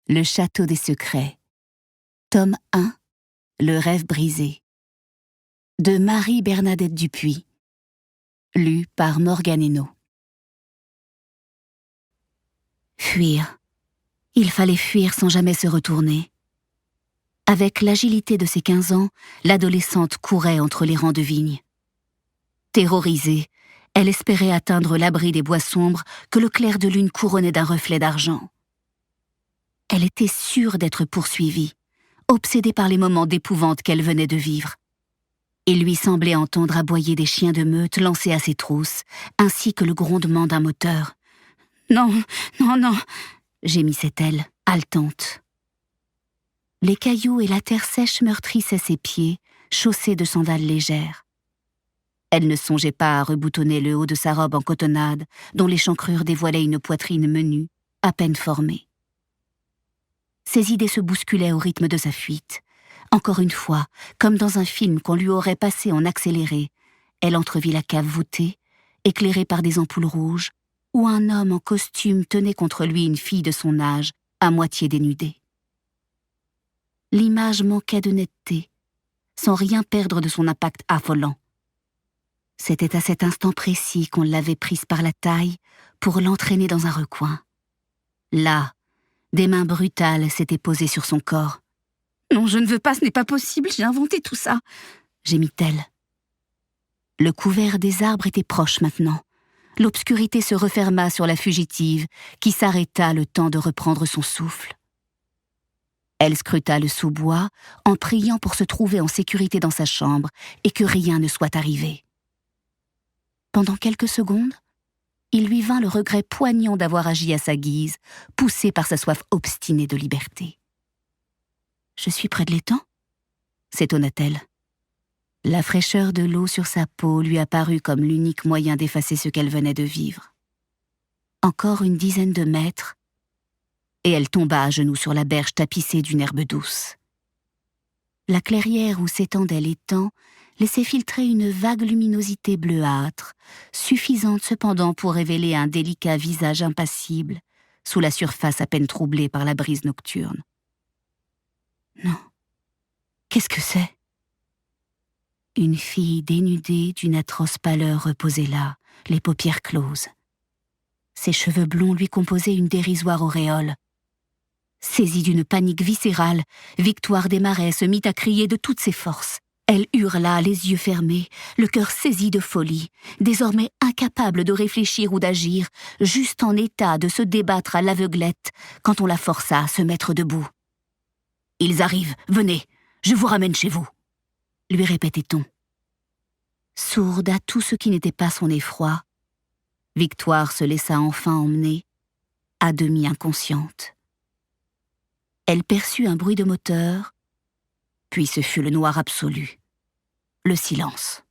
Le château des secrets. Tome 1. Le rêve brisé. De Marie-Bernadette Dupuis. Lu par Morgane Hénault. Fuir. Il fallait fuir sans jamais se retourner. Avec l'agilité de ses 15 ans, l'adolescente courait entre les rangs de vignes. Terrorisée, elle espérait atteindre l'abri des bois sombres que le clair de lune couronnait d'un reflet d'argent. Elle était sûre d'être poursuivie, obsédée par les moments d'épouvante qu'elle venait de vivre. Il lui semblait entendre aboyer des chiens de meute lancés à ses trousses, ainsi que le grondement d'un moteur. « Non, non, non !» gémissait-elle, haletante. Les cailloux et la terre sèche meurtrissaient ses pieds, chaussés de sandales légères. Elle ne songeait pas à reboutonner le haut de sa robe en cotonnade, dont l'échancrure dévoilait une poitrine menue, à peine formée. Ses idées se bousculaient au rythme de sa fuite. Encore une fois, comme dans un film qu'on lui aurait passé en accéléré, elle entrevit la cave voûtée, éclairée par des ampoules rouges, où un homme en costume tenait contre lui une fille de son âge, à moitié dénudée. L'image manquait de netteté, sans rien perdre de son impact affolant. C'était à cet instant précis qu'on l'avait prise par la taille pour l'entraîner dans un recoin. Là, des mains brutales s'étaient posées sur son corps. « Non, je ne veux pas, ce n'est pas possible, j'ai inventé tout ça !» gémit-elle. Le couvert des arbres était proche maintenant. L'obscurité se referma sur la fugitive, qui s'arrêta le temps de reprendre son souffle. Elle scruta le sous-bois en priant pour se trouver en sécurité dans sa chambre et que rien ne soit arrivé. Pendant quelques secondes, il lui vint le regret poignant d'avoir agi à sa guise, poussé par sa soif obstinée de liberté. « Je suis près de l'étang ?» s'étonna-t-elle. La fraîcheur de l'eau sur sa peau lui apparut comme l'unique moyen d'effacer ce qu'elle venait de vivre. Encore une dizaine de mètres, et elle tomba à genoux sur la berge tapissée d'une herbe douce. La clairière où s'étendait l'étang laissait filtrer une vague luminosité bleuâtre, suffisante cependant pour révéler un délicat visage impassible, sous la surface à peine troublée par la brise nocturne. Non. Qu'est-ce que c'est ? Une fille dénudée d'une atroce pâleur reposait là, les paupières closes. Ses cheveux blonds lui composaient une dérisoire auréole. Saisie d'une panique viscérale, Victoire Desmarais se mit à crier de toutes ses forces. Elle hurla, les yeux fermés, le cœur saisi de folie, désormais incapable de réfléchir ou d'agir, juste en état de se débattre à l'aveuglette quand on la força à se mettre debout. « Ils arrivent, venez, je vous ramène chez vous !» lui répétait-on. Sourde à tout ce qui n'était pas son effroi, Victoire se laissa enfin emmener, à demi inconsciente. Elle perçut un bruit de moteur, puis ce fut le noir absolu, le silence.